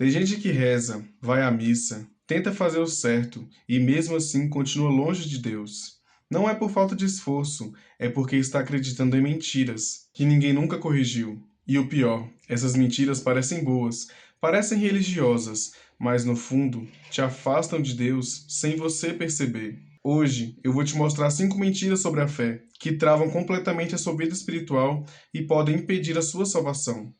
Tem gente que reza, vai à missa, tenta fazer o certo e mesmo assim continua longe de Deus. Não é por falta de esforço, é porque está acreditando em mentiras, que ninguém nunca corrigiu. E o pior, essas mentiras parecem boas, parecem religiosas, mas no fundo te afastam de Deus sem você perceber. Hoje eu vou te mostrar 5 mentiras sobre a fé, que travam completamente a sua vida espiritual e podem impedir a sua salvação.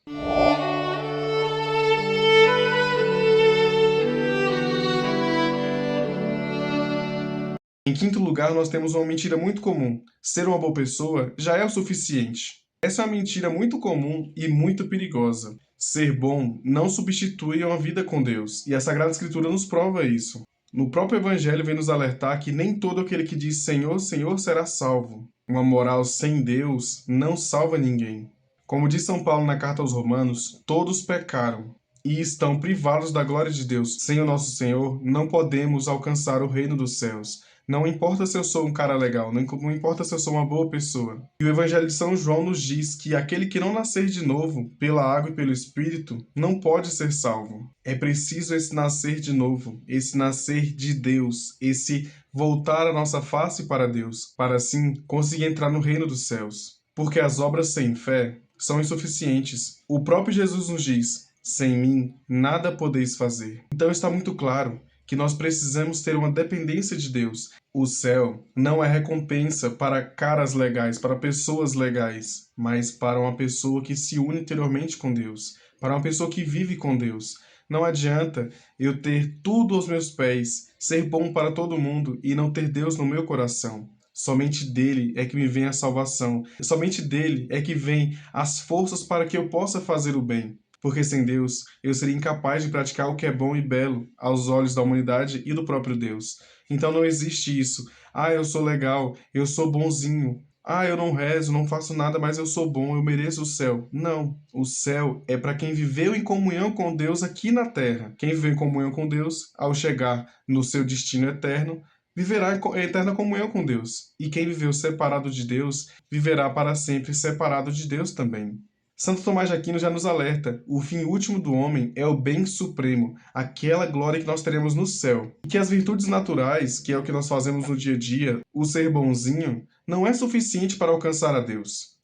Em quinto lugar, nós temos uma mentira muito comum. Ser uma boa pessoa já é o suficiente. Essa é uma mentira muito comum e muito perigosa. Ser bom não substitui uma vida com Deus, e a Sagrada Escritura nos prova isso. No próprio Evangelho vem nos alertar que nem todo aquele que diz Senhor, Senhor será salvo. Uma moral sem Deus não salva ninguém. Como diz São Paulo na carta aos Romanos, todos pecaram e estão privados da glória de Deus. Sem o nosso Senhor, não podemos alcançar o reino dos céus. Não importa se eu sou um cara legal, não importa se eu sou uma boa pessoa. E o Evangelho de São João nos diz que aquele que não nascer de novo, pela água e pelo Espírito, não pode ser salvo. É preciso esse nascer de novo, esse nascer de Deus, esse voltar a nossa face para Deus, para assim conseguir entrar no reino dos céus. Porque as obras sem fé são insuficientes. O próprio Jesus nos diz: sem mim, nada podeis fazer. Então está muito claro que nós precisamos ter uma dependência de Deus. O céu não é recompensa para caras legais, para pessoas legais, mas para uma pessoa que se une interiormente com Deus, para uma pessoa que vive com Deus. Não adianta eu ter tudo aos meus pés, ser bom para todo mundo e não ter Deus no meu coração. Somente dele é que me vem a salvação. Somente dele é que vem as forças para que eu possa fazer o bem. Porque sem Deus, eu seria incapaz de praticar o que é bom e belo aos olhos da humanidade e do próprio Deus. Então não existe isso. Ah, eu sou legal, eu sou bonzinho. Ah, eu não rezo, não faço nada, mas eu sou bom, eu mereço o céu. Não, o céu é para quem viveu em comunhão com Deus aqui na terra. Quem viveu em comunhão com Deus, ao chegar no seu destino eterno, viverá em eterna comunhão com Deus. E quem viveu separado de Deus, viverá para sempre separado de Deus também. Santo Tomás de Aquino já nos alerta: o fim último do homem é o bem supremo, aquela glória que nós teremos no céu. E que as virtudes naturais, que é o que nós fazemos no dia a dia, o ser bonzinho, não é suficiente para alcançar a Deus.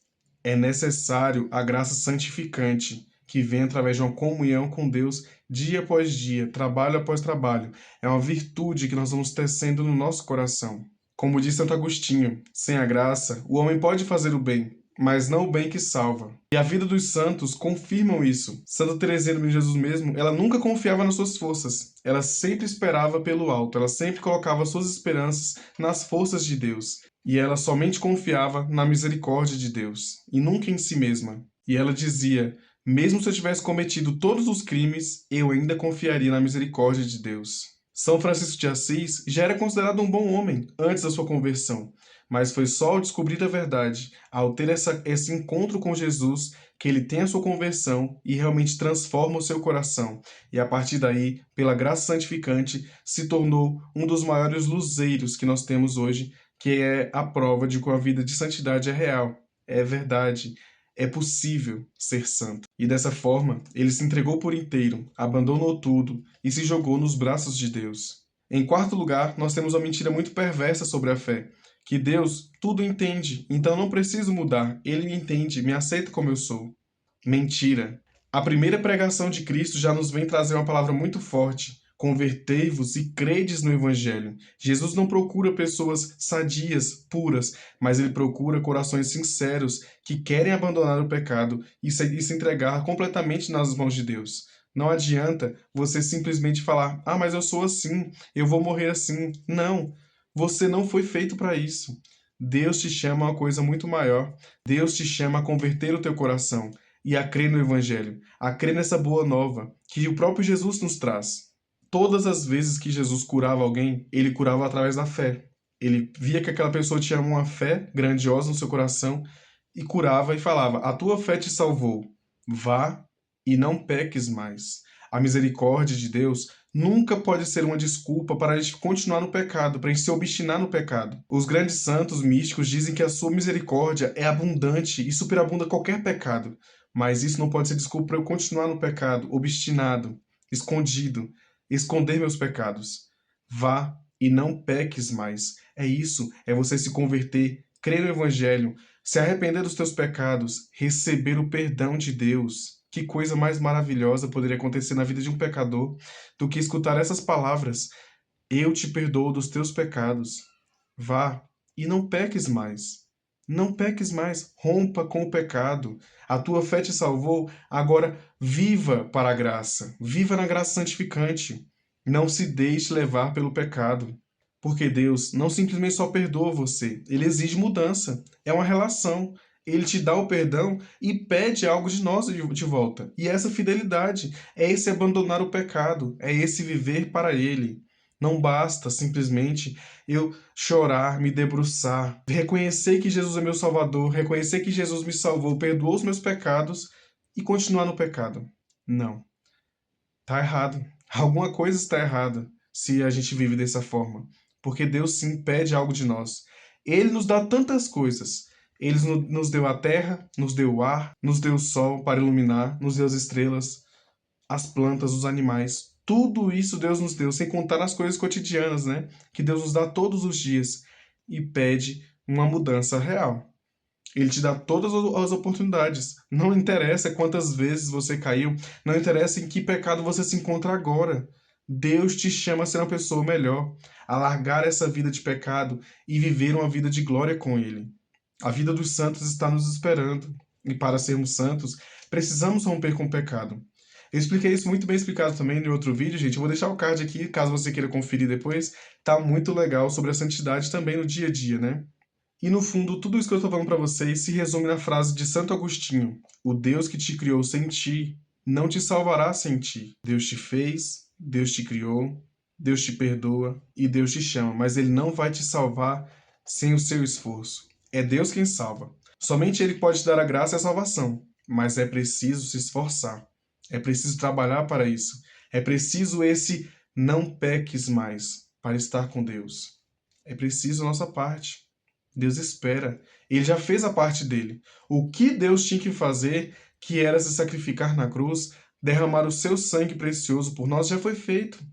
É necessário a graça santificante, que vem através de uma comunhão com Deus dia após dia, trabalho após trabalho. É uma virtude que nós vamos tecendo no nosso coração. Como diz Santo Agostinho, sem a graça, o homem pode fazer o bem, mas não o bem que salva. E a vida dos santos confirmam isso. Santa Teresinha do Menino Jesus mesmo, ela nunca confiava nas suas forças. Ela sempre esperava pelo alto, ela sempre colocava suas esperanças nas forças de Deus. E ela somente confiava na misericórdia de Deus, e nunca em si mesma. E ela dizia: mesmo se eu tivesse cometido todos os crimes, eu ainda confiaria na misericórdia de Deus. São Francisco de Assis já era considerado um bom homem antes da sua conversão, mas foi só ao descobrir a verdade, ao ter esse encontro com Jesus, que ele tem a sua conversão e realmente transforma o seu coração. E a partir daí, pela graça santificante, se tornou um dos maiores luzeiros que nós temos hoje, que é a prova de que a vida de santidade é real, é verdade, é possível ser santo. E dessa forma, ele se entregou por inteiro, abandonou tudo e se jogou nos braços de Deus. Em quarto lugar, nós temos uma mentira muito perversa sobre a fé, que Deus tudo entende, então não preciso mudar, ele me entende, me aceita como eu sou. Mentira. A primeira pregação de Cristo já nos vem trazer uma palavra muito forte: convertei-vos e credes no Evangelho. Jesus não procura pessoas sadias, puras, mas ele procura corações sinceros que querem abandonar o pecado e se entregar completamente nas mãos de Deus. Não adianta você simplesmente falar: ah, mas eu sou assim, eu vou morrer assim. Não, você não foi feito para isso. Deus te chama a uma coisa muito maior. Deus te chama a converter o teu coração e a crer no Evangelho, a crer nessa boa nova que o próprio Jesus nos traz. Todas as vezes que Jesus curava alguém, ele curava através da fé. Ele via que aquela pessoa tinha uma fé grandiosa no seu coração e curava e falava: a tua fé te salvou, vá e não peques mais. A misericórdia de Deus nunca pode ser uma desculpa para a gente continuar no pecado, para a gente se obstinar no pecado. Os grandes santos místicos dizem que a sua misericórdia é abundante e superabunda qualquer pecado. Mas isso não pode ser desculpa para eu continuar no pecado, obstinado. escondido, esconder meus pecados. Vá e não peques mais. É isso, é você se converter, crer no Evangelho, se arrepender dos teus pecados, receber o perdão de Deus. Que coisa mais maravilhosa poderia acontecer na vida de um pecador do que escutar essas palavras: eu te perdoo dos teus pecados. Vá e não peques mais. Não peques mais. Rompa com o pecado. A tua fé te salvou. Agora viva para a graça. Viva na graça santificante. Não se deixe levar pelo pecado. Porque Deus não simplesmente só perdoa você, ele exige mudança. É uma relação. Ele te dá o perdão e pede algo de nós de volta. E essa fidelidade é esse abandonar o pecado, é esse viver para ele. Não basta simplesmente eu chorar, me debruçar, reconhecer que Jesus é meu Salvador, reconhecer que Jesus me salvou, perdoou os meus pecados e continuar no pecado. Não. Tá errado. Alguma coisa está errada se a gente vive dessa forma. Porque Deus sim pede algo de nós. Ele nos dá tantas coisas. Ele nos deu a terra, nos deu o ar, nos deu o sol para iluminar, nos deu as estrelas, as plantas, os animais. Tudo isso Deus nos deu, sem contar as coisas cotidianas, né? Que Deus nos dá todos os dias e pede uma mudança real. Ele te dá todas as oportunidades. Não interessa quantas vezes você caiu, não interessa em que pecado você se encontra agora. Deus te chama a ser uma pessoa melhor, a largar essa vida de pecado e viver uma vida de glória com Ele. A vida dos santos está nos esperando. E para sermos santos, precisamos romper com o pecado. Eu expliquei isso muito bem explicado também em outro vídeo, gente. Eu vou deixar o card aqui, caso você queira conferir depois. Tá muito legal sobre a santidade também no dia a dia, né? E no fundo, tudo isso que eu estou falando para vocês se resume na frase de Santo Agostinho: o Deus que te criou sem ti não te salvará sem ti. Deus te fez, Deus te criou, Deus te perdoa e Deus te chama, mas Ele não vai te salvar sem o seu esforço. É Deus quem salva. Somente Ele pode te dar a graça e a salvação, mas é preciso se esforçar. É preciso trabalhar para isso. É preciso esse não peques mais para estar com Deus. É preciso a nossa parte. Deus espera. Ele já fez a parte dele. O que Deus tinha que fazer, que era se sacrificar na cruz, derramar o seu sangue precioso por nós, já foi feito.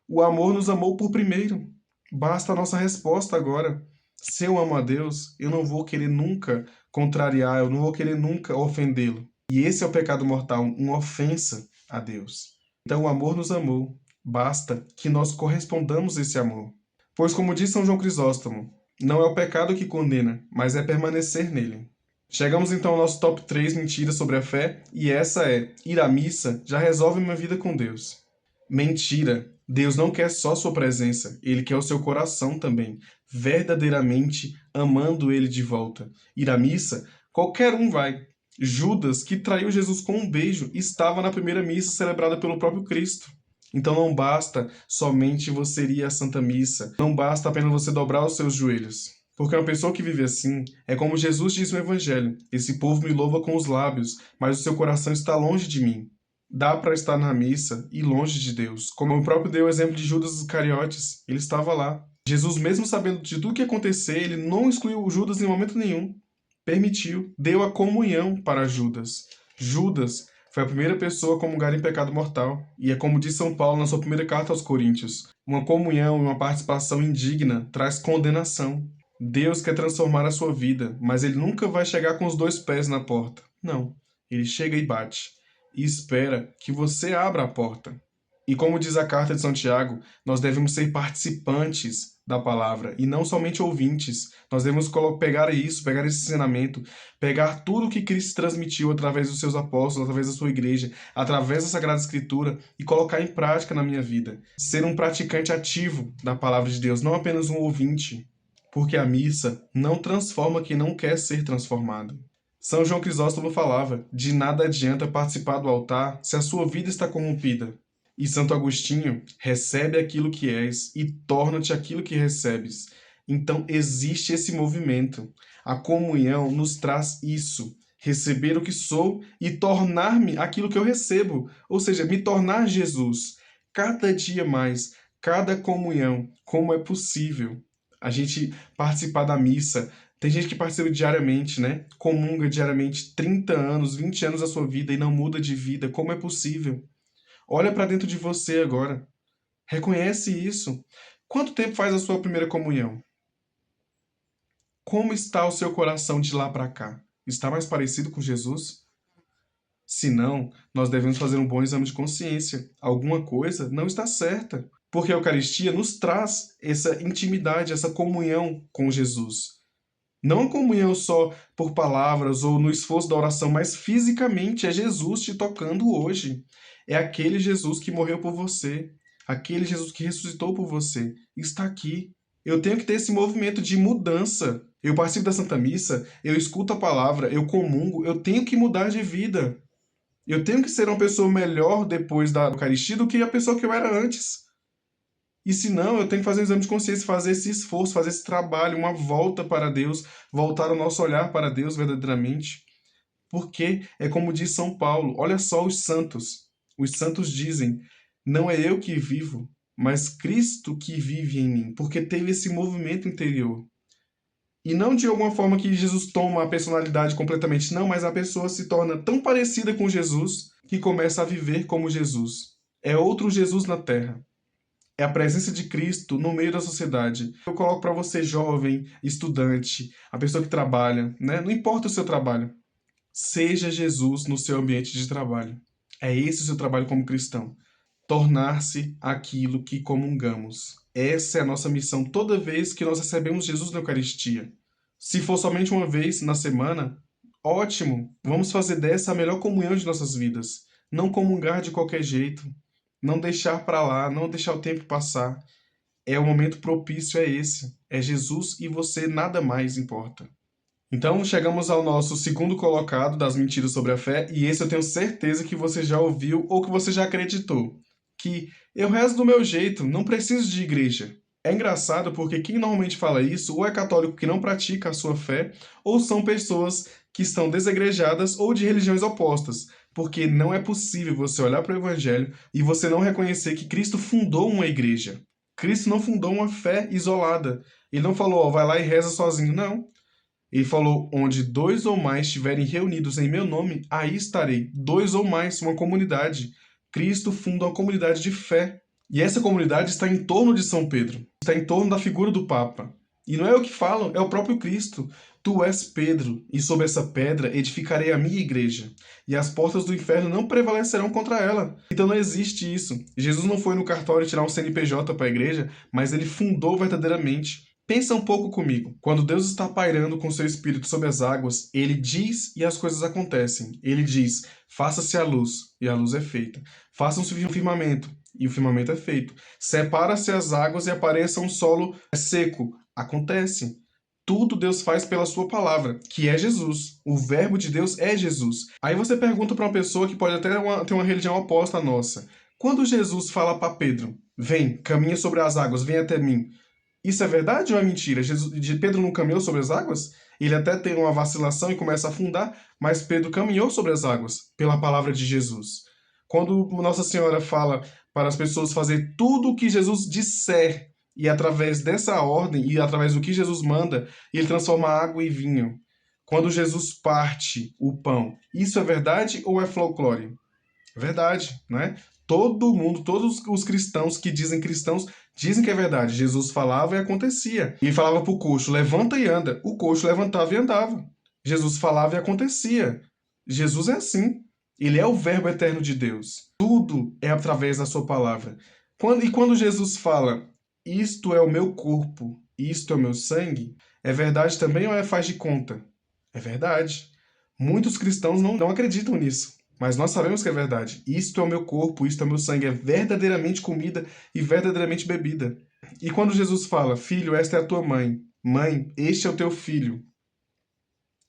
O amor nos amou por primeiro. Basta a nossa resposta agora. Se eu amo a Deus, eu não vou querer nunca contrariar, eu não vou querer nunca ofendê-lo. E esse é o pecado mortal, uma ofensa a Deus. Então o amor nos amou. Basta que nós correspondamos a esse amor. Pois, como diz São João Crisóstomo, não é o pecado que condena, mas é permanecer nele. Chegamos então ao nosso top 3 mentiras sobre a fé, e essa é: ir à missa já resolve minha vida com Deus. Mentira! Deus não quer só sua presença, Ele quer o seu coração também, verdadeiramente amando Ele de volta. Ir à missa, qualquer um vai. Judas, que traiu Jesus com um beijo, estava na primeira missa celebrada pelo próprio Cristo. Então não basta somente você ir à Santa Missa, não basta apenas você dobrar os seus joelhos. Porque uma pessoa que vive assim é como Jesus diz no Evangelho: esse povo me louva com os lábios, mas o seu coração está longe de mim. Dá para estar na missa e longe de Deus. Como o próprio deu o exemplo de Judas Iscariotes, ele estava lá. Jesus, mesmo sabendo de tudo que ia acontecer, ele não excluiu Judas em momento nenhum. Permitiu, deu a comunhão para Judas. Judas foi a primeira pessoa a comungar em pecado mortal. E é como diz São Paulo na sua primeira carta aos Coríntios: uma comunhão e uma participação indigna traz condenação. Deus quer transformar a sua vida, mas ele nunca vai chegar com os dois pés na porta. Não. Ele chega e bate. E espera que você abra a porta. E como diz a carta de São Tiago, nós devemos ser participantes da palavra e não somente ouvintes. Nós devemos pegar isso, pegar esse ensinamento, pegar tudo o que Cristo transmitiu através dos seus apóstolos, através da sua igreja, através da Sagrada Escritura e colocar em prática na minha vida. Ser um praticante ativo da palavra de Deus, não apenas um ouvinte. Porque a missa não transforma quem não quer ser transformado. São João Crisóstomo falava: de nada adianta participar do altar se a sua vida está corrompida. E Santo Agostinho: recebe aquilo que és e torna-te aquilo que recebes. Então existe esse movimento. A comunhão nos traz isso. Receber o que sou e tornar-me aquilo que eu recebo. Ou seja, me tornar Jesus. Cada dia mais, cada comunhão, como é possível a gente participar da missa. Tem gente que participa diariamente, né? Comunga diariamente 30 anos, 20 anos da sua vida e não muda de vida. Como é possível? Olha para dentro de você agora. Reconhece isso. Quanto tempo faz a sua primeira comunhão? Como está o seu coração de lá para cá? Está mais parecido com Jesus? Se não, nós devemos fazer um bom exame de consciência. Alguma coisa não está certa. Porque a Eucaristia nos traz essa intimidade, essa comunhão com Jesus. Não a comunhão só por palavras ou no esforço da oração, mas fisicamente é Jesus te tocando hoje. É aquele Jesus que morreu por você, aquele Jesus que ressuscitou por você, está aqui. Eu tenho que ter esse movimento de mudança. Eu participo da Santa Missa, eu escuto a palavra, eu comungo, eu tenho que mudar de vida. Eu tenho que ser uma pessoa melhor depois da Eucaristia do que a pessoa que eu era antes. E se não, eu tenho que fazer um exame de consciência, fazer esse esforço, fazer esse trabalho, uma volta para Deus, voltar o nosso olhar para Deus verdadeiramente. Porque é como diz São Paulo, olha só os santos. Os santos dizem: não é eu que vivo, mas Cristo que vive em mim, porque teve esse movimento interior. E não de alguma forma que Jesus toma a personalidade completamente, não, mas a pessoa se torna tão parecida com Jesus que começa a viver como Jesus. É outro Jesus na Terra. É a presença de Cristo no meio da sociedade. Eu coloco para você, jovem, estudante, a pessoa que trabalha, né? Não importa o seu trabalho. Seja Jesus no seu ambiente de trabalho. É esse o seu trabalho como cristão. Tornar-se aquilo que comungamos. Essa é a nossa missão toda vez que nós recebemos Jesus na Eucaristia. Se for somente uma vez na semana, ótimo. Vamos fazer dessa a melhor comunhão de nossas vidas. Não comungar de qualquer jeito. Não deixar para lá, não deixar o tempo passar. O momento propício é esse. É Jesus e você, nada mais importa. Então, chegamos ao nosso segundo colocado das mentiras sobre a fé, e esse eu tenho certeza que você já ouviu ou que você já acreditou. Que eu rezo do meu jeito, não preciso de igreja. É engraçado porque quem normalmente fala isso ou é católico que não pratica a sua fé, ou são pessoas que estão desegrejadas ou de religiões opostas. Porque não é possível você olhar para o Evangelho e você não reconhecer que Cristo fundou uma igreja. Cristo não fundou uma fé isolada. Ele não falou, ó, vai lá e reza sozinho. Não. Ele falou, onde dois ou mais estiverem reunidos em meu nome, aí estarei. Dois ou mais, uma comunidade. Cristo funda uma comunidade de fé. E essa comunidade está em torno de São Pedro. Está em torno da figura do Papa. E não é eu que falo, é o próprio Cristo. Tu és Pedro, e sobre essa pedra edificarei a minha igreja, e as portas do inferno não prevalecerão contra ela. Então não existe isso. Jesus não foi no cartório tirar um CNPJ para a igreja, mas ele fundou verdadeiramente. Pensa um pouco comigo. Quando Deus está pairando com seu espírito sobre as águas, ele diz e as coisas acontecem. Ele diz: faça-se a luz, e a luz é feita. Faça-se o firmamento, e o firmamento é feito. Separa-se as águas e apareça um solo seco. Acontece. Tudo Deus faz pela sua palavra, que é Jesus. O verbo de Deus é Jesus. Aí você pergunta para uma pessoa que pode até ter uma religião oposta à nossa. Quando Jesus fala para Pedro: vem, caminha sobre as águas, vem até mim. Isso é verdade ou é mentira? Pedro não caminhou sobre as águas? Ele até tem uma vacilação e começa a afundar, mas Pedro caminhou sobre as águas pela palavra de Jesus. Quando Nossa Senhora fala para as pessoas fazer tudo o que Jesus disser, e através dessa ordem e através do que Jesus manda, ele transforma água em vinho. Quando Jesus parte o pão, isso é verdade ou é folclore? É verdade, né? Todo mundo, todos os cristãos que dizem cristãos, dizem que é verdade. Jesus falava e acontecia. E ele falava para o coxo, levanta e anda. O coxo levantava e andava. Jesus falava e acontecia. Jesus é assim. Ele é o verbo eterno de Deus. Tudo é através da sua palavra. Quando Jesus fala, isto é o meu corpo, isto é o meu sangue, é verdade também ou faz de conta? É verdade. Muitos cristãos não acreditam nisso. Mas nós sabemos que é verdade. Isto é o meu corpo, isto é o meu sangue, é verdadeiramente comida e verdadeiramente bebida. E quando Jesus fala, filho, esta é a tua mãe, mãe, este é o teu filho,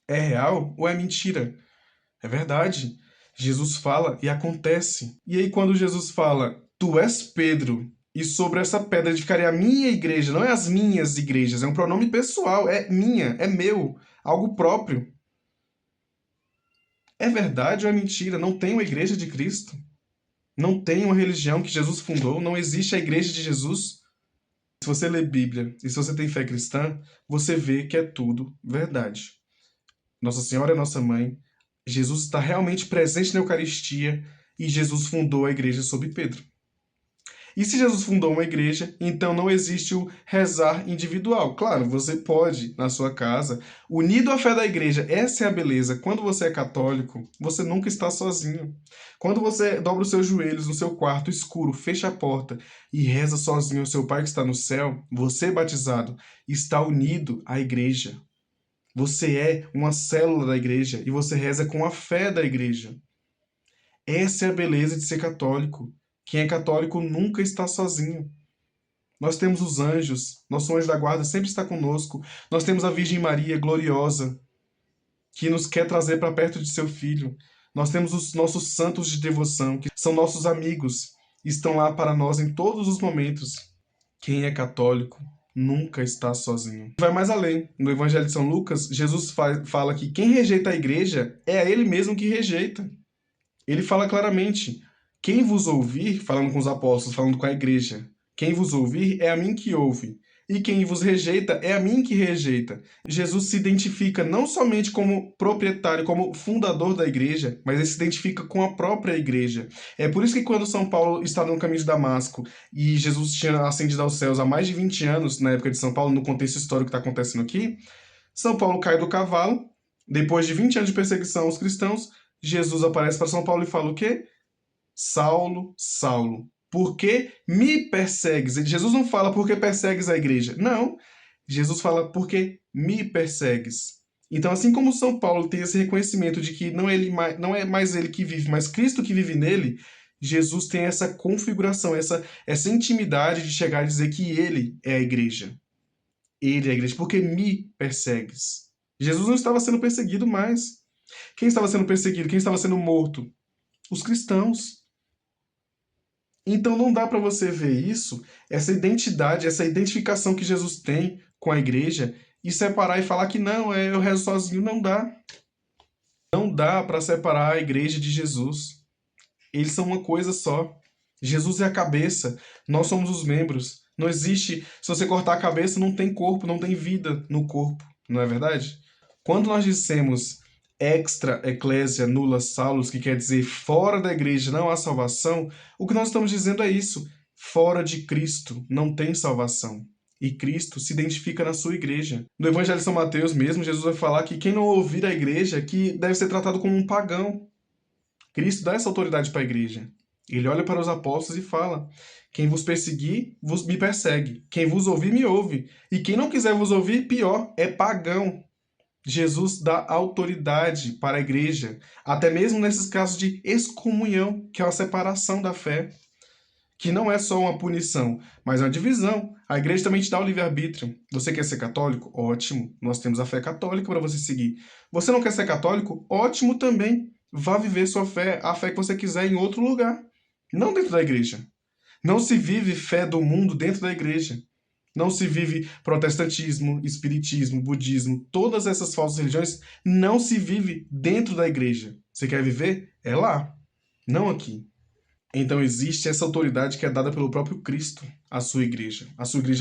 é real ou é mentira? É verdade. Jesus fala e acontece. E aí quando Jesus fala, tu és Pedro, e sobre essa pedra edificarei a minha igreja, não é as minhas igrejas, é um pronome pessoal, é minha, é meu, algo próprio. É verdade ou é mentira? Não tem uma igreja de Cristo? Não tem uma religião que Jesus fundou? Não existe a igreja de Jesus? Se você lê Bíblia e se você tem fé cristã, você vê que é tudo verdade. Nossa Senhora é nossa mãe. Jesus está realmente presente na Eucaristia. e Jesus fundou a igreja sob Pedro. E se Jesus fundou uma igreja, então não existe o rezar individual. Claro, você pode, na sua casa, unido à fé da igreja, essa é a beleza. Quando você é católico, você nunca está sozinho. Quando você dobra os seus joelhos no seu quarto escuro, fecha a porta e reza sozinho ao seu Pai que está no céu, você, batizado, está unido à igreja. Você é uma célula da igreja e você reza com a fé da igreja. Essa é a beleza de ser católico. Quem é católico nunca está sozinho. Nós temos os anjos, nosso anjo da guarda sempre está conosco. Nós temos a Virgem Maria gloriosa, que nos quer trazer para perto de seu filho. Nós temos os nossos santos de devoção, que são nossos amigos, estão lá para nós em todos os momentos. Quem é católico nunca está sozinho. Vai mais além. No Evangelho de São Lucas, Jesus fala que quem rejeita a igreja é a ele mesmo que rejeita. Ele fala claramente: quem vos ouvir, falando com os apóstolos, falando com a igreja, quem vos ouvir é a mim que ouve, e quem vos rejeita é a mim que rejeita. Jesus se identifica não somente como proprietário, como fundador da igreja, mas ele se identifica com a própria igreja. É por isso que quando São Paulo estava no caminho de Damasco e Jesus tinha ascendido aos céus há mais de 20 anos, na época de São Paulo, no contexto histórico que está acontecendo aqui, São Paulo cai do cavalo, depois de 20 anos de perseguição aos cristãos, Jesus aparece para São Paulo e fala o quê? Saulo, Saulo, por que me persegues? Jesus não fala por que persegues a igreja. Não. Jesus fala por que me persegues. Então, assim como São Paulo tem esse reconhecimento de que não é mais ele que vive, mas Cristo que vive nele, Jesus tem essa configuração, essa intimidade de chegar e dizer que ele é a igreja. Ele é a igreja. Por que me persegues? Jesus não estava sendo perseguido mais. Quem estava sendo perseguido? Quem estava sendo morto? Os cristãos. Então não dá para você ver isso, essa identidade, essa identificação que Jesus tem com a igreja e separar e falar que não, eu rezo sozinho. Não dá. Não dá para separar a igreja de Jesus. Eles são uma coisa só. Jesus é a cabeça, nós somos os membros. Não existe, se você cortar a cabeça, não tem corpo, não tem vida no corpo, não é verdade? Quando nós dissemos extra ecclesia nulla salus, que quer dizer fora da igreja não há salvação, o que nós estamos dizendo é isso: fora de Cristo não tem salvação. E Cristo se identifica na sua igreja. No Evangelho de São Mateus mesmo, Jesus vai falar que quem não ouvir a igreja que deve ser tratado como um pagão. Cristo dá essa autoridade para a igreja. Ele olha para os apóstolos e fala: quem vos perseguir, me persegue. Quem vos ouvir, me ouve. E quem não quiser vos ouvir, pior, é pagão. Jesus dá autoridade para a igreja, até mesmo nesses casos de excomunhão, que é uma separação da fé, que não é só uma punição, mas é uma divisão. A igreja também te dá o livre-arbítrio. Você quer ser católico? Ótimo, nós temos a fé católica para você seguir. Você não quer ser católico? Ótimo também. Vá viver sua fé, a fé que você quiser em outro lugar, não dentro da igreja. Não se vive fé do mundo dentro da igreja. Não se vive protestantismo, espiritismo, budismo, todas essas falsas religiões não se vive dentro da igreja. Você quer viver? É lá, não aqui. Então existe essa autoridade que é dada pelo próprio Cristo à sua igreja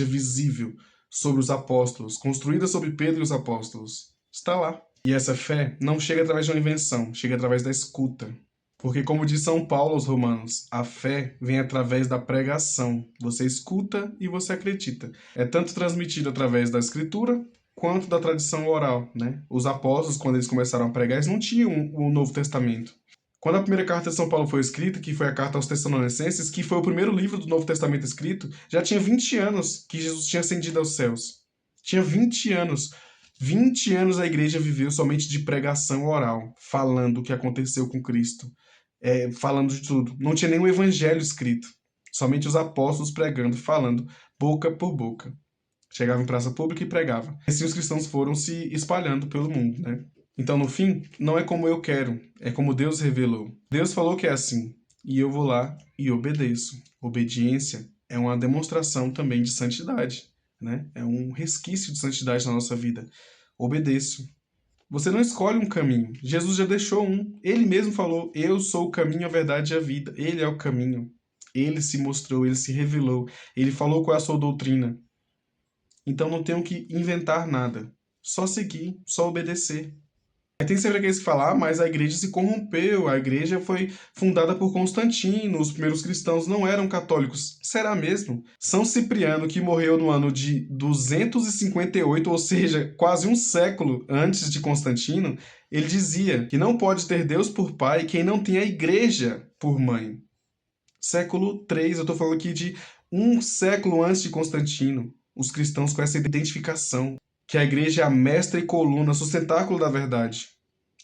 visível sobre os apóstolos, construída sobre Pedro e os apóstolos. Está lá. E essa fé não chega através de uma invenção, chega através da escuta. Porque, como diz São Paulo aos Romanos, a fé vem através da pregação. Você escuta e você acredita. É tanto transmitido através da escritura quanto da tradição oral, né? Os apóstolos, quando eles começaram a pregar, eles não tinham o Novo Testamento. Quando a primeira carta de São Paulo foi escrita, que foi a carta aos Tessalonicenses, que foi o primeiro livro do Novo Testamento escrito, já tinha 20 anos que Jesus tinha ascendido aos céus. Tinha 20 anos. 20 anos a igreja viveu somente de pregação oral, falando o que aconteceu com Cristo. Falando de tudo. Não tinha nenhum evangelho escrito. Somente os apóstolos pregando, falando, boca por boca. Chegava em praça pública e pregava. Assim os cristãos foram se espalhando pelo mundo, né? Então, no fim, não é como eu quero, é como Deus revelou. Deus falou que é assim, e eu vou lá e obedeço. Obediência é uma demonstração também de santidade, né? É um resquício de santidade na nossa vida. Obedeço. Você não escolhe um caminho. Jesus já deixou um. Ele mesmo falou: eu sou o caminho, a verdade e a vida. Ele é o caminho. Ele se mostrou, ele se revelou. Ele falou qual é a sua doutrina. Então não tenho que inventar nada. Só seguir, só obedecer. Aí tem sempre aqueles que falam, ah, mas a igreja se corrompeu, a igreja foi fundada por Constantino, os primeiros cristãos não eram católicos. Será mesmo? São Cipriano, que morreu no ano de 258, ou seja, quase um século antes de Constantino, ele dizia que não pode ter Deus por pai quem não tem a igreja por mãe. Século III, eu estou falando aqui de um século antes de Constantino, os cristãos com essa identificação, que a igreja é a mestra e coluna, sustentáculo da verdade.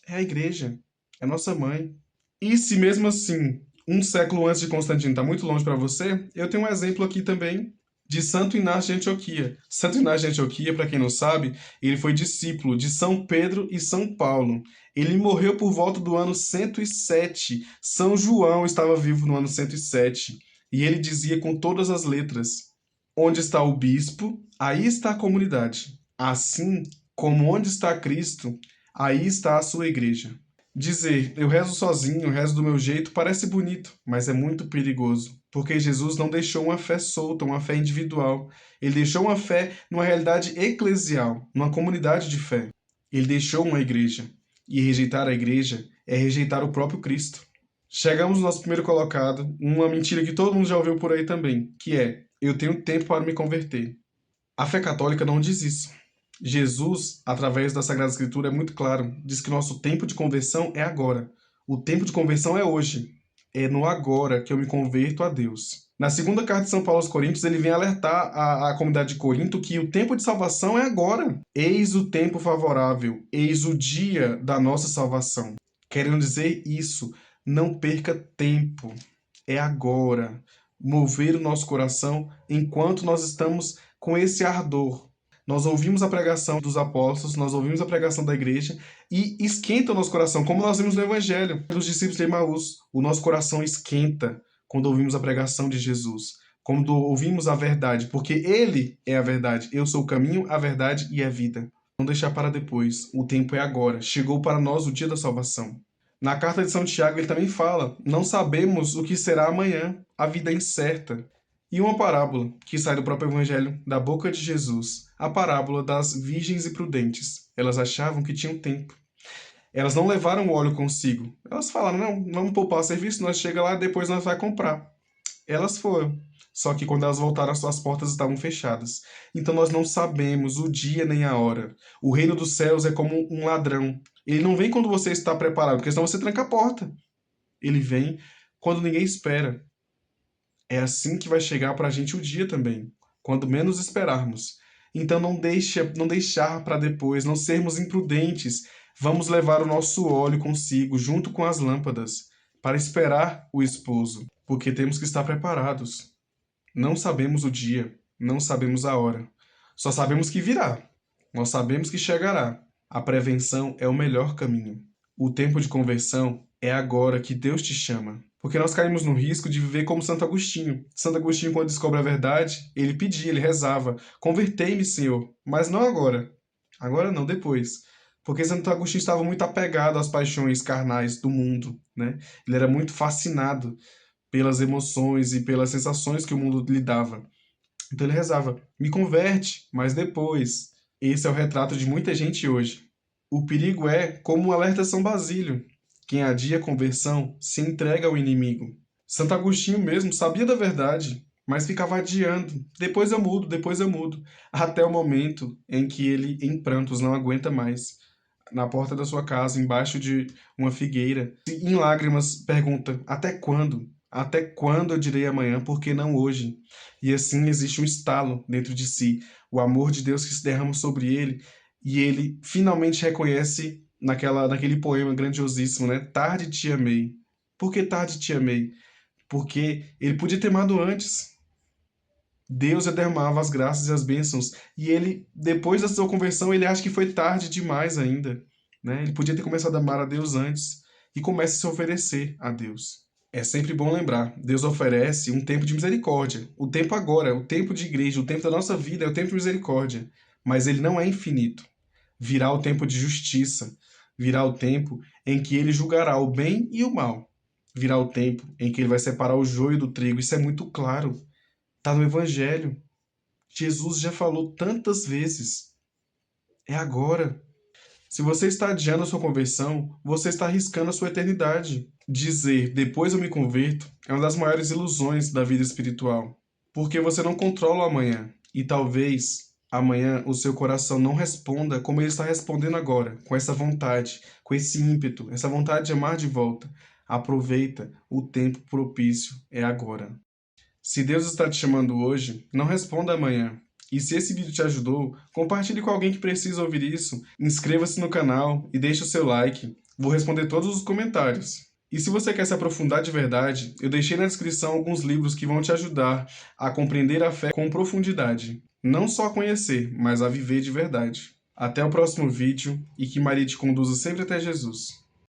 É a igreja, é nossa mãe. E se mesmo assim, um século antes de Constantino está muito longe para você, eu tenho um exemplo aqui também de Santo Inácio de Antioquia. Santo Inácio de Antioquia, para quem não sabe, ele foi discípulo de São Pedro e São Paulo. Ele morreu por volta do ano 107. São João estava vivo no ano 107. E ele dizia com todas as letras: onde está o bispo, aí está a comunidade. Assim como onde está Cristo, aí está a sua igreja. Dizer eu rezo sozinho, rezo do meu jeito, parece bonito, mas é muito perigoso, porque Jesus não deixou uma fé solta, uma fé individual. Ele deixou uma fé numa realidade eclesial, numa comunidade de fé. Ele deixou uma igreja. E rejeitar a igreja é rejeitar o próprio Cristo. Chegamos no nosso primeiro colocado, uma mentira que todo mundo já ouviu por aí também, que é: eu tenho tempo para me converter. A fé católica não diz isso. Jesus, através da Sagrada Escritura, é muito claro. Diz que nosso tempo de conversão é agora. O tempo de conversão é hoje. É no agora que eu me converto a Deus. Na segunda carta de São Paulo aos Coríntios, ele vem alertar a comunidade de Corinto que o tempo de salvação é agora. Eis o tempo favorável, eis o dia da nossa salvação. Querendo dizer isso, não perca tempo. É agora. Mover o nosso coração enquanto nós estamos com esse ardor. Nós ouvimos a pregação dos apóstolos, nós ouvimos a pregação da igreja e esquenta o nosso coração, como nós vimos no Evangelho dos discípulos de Emaús. O nosso coração esquenta quando ouvimos a pregação de Jesus, quando ouvimos a verdade, porque Ele é a verdade. Eu sou o caminho, a verdade e a vida. Não deixar para depois. O tempo é agora. Chegou para nós o dia da salvação. Na carta de São Tiago ele também fala: não sabemos o que será amanhã, a vida é incerta. E uma parábola que sai do próprio Evangelho, da boca de Jesus, a parábola das virgens e prudentes. Elas achavam que tinham tempo. Elas não levaram o óleo consigo. Elas falaram: não, vamos poupar o serviço, nós chega lá e depois nós vai comprar. Elas foram. Só que quando elas voltaram, as suas portas estavam fechadas. Então nós não sabemos o dia nem a hora. O reino dos céus é como um ladrão. Ele não vem quando você está preparado, porque senão você tranca a porta. Ele vem quando ninguém espera. É assim que vai chegar para a gente o dia também, quando menos esperarmos. Então não deixar para depois, não sermos imprudentes. Vamos levar o nosso óleo consigo, junto com as lâmpadas, para esperar o esposo, porque temos que estar preparados. Não sabemos o dia, não sabemos a hora. Só sabemos que virá. Nós sabemos que chegará. A prevenção é o melhor caminho. O tempo de conversão é agora que Deus te chama. Porque nós caímos no risco de viver como Santo Agostinho. Santo Agostinho, quando descobre a verdade, ele pedia, ele rezava: convertei-me, Senhor, mas não agora. Agora não, depois. Porque Santo Agostinho estava muito apegado às paixões carnais do mundo, né? Ele era muito fascinado pelas emoções e pelas sensações que o mundo lhe dava. Então ele rezava: me converte, mas depois. Esse é o retrato de muita gente hoje. O perigo é, como alerta São Basílio: quem adia a conversão se entrega ao inimigo. Santo Agostinho mesmo sabia da verdade, mas ficava adiando. Depois eu mudo. Até o momento em que ele, em prantos, não aguenta mais. Na porta da sua casa, embaixo de uma figueira, em lágrimas, pergunta: até quando? Até quando eu direi amanhã, por que não hoje? E assim existe um estalo dentro de si, o amor de Deus que se derrama sobre ele, e ele finalmente reconhece naquele poema grandiosíssimo, né? Tarde te amei. Por que tarde te amei? Porque ele podia ter amado antes. Deus derramava as graças e as bênçãos, e ele, depois da sua conversão, ele acha que foi tarde demais ainda, né? Ele podia ter começado a amar a Deus antes, e começa a se oferecer a Deus. É sempre bom lembrar, Deus oferece um tempo de misericórdia. O tempo agora, o tempo de igreja, o tempo da nossa vida é o tempo de misericórdia, mas ele não é infinito. Virá o tempo de justiça, virá o tempo em que ele julgará o bem e o mal. Virá o tempo em que ele vai separar o joio do trigo, isso é muito claro. Está no Evangelho. Jesus já falou tantas vezes. É agora. Se você está adiando a sua conversão, você está arriscando a sua eternidade. Dizer depois eu me converto é uma das maiores ilusões da vida espiritual, porque você não controla o amanhã e talvez amanhã o seu coração não responda como ele está respondendo agora, com essa vontade, com esse ímpeto, essa vontade de amar de volta. Aproveita, o tempo propício é agora. Se Deus está te chamando hoje, não responda amanhã. E se esse vídeo te ajudou, compartilhe com alguém que precisa ouvir isso, inscreva-se no canal e deixe o seu like. Vou responder todos os comentários. E se você quer se aprofundar de verdade, eu deixei na descrição alguns livros que vão te ajudar a compreender a fé com profundidade. Não só a conhecer, mas a viver de verdade. Até o próximo vídeo e que Maria te conduza sempre até Jesus.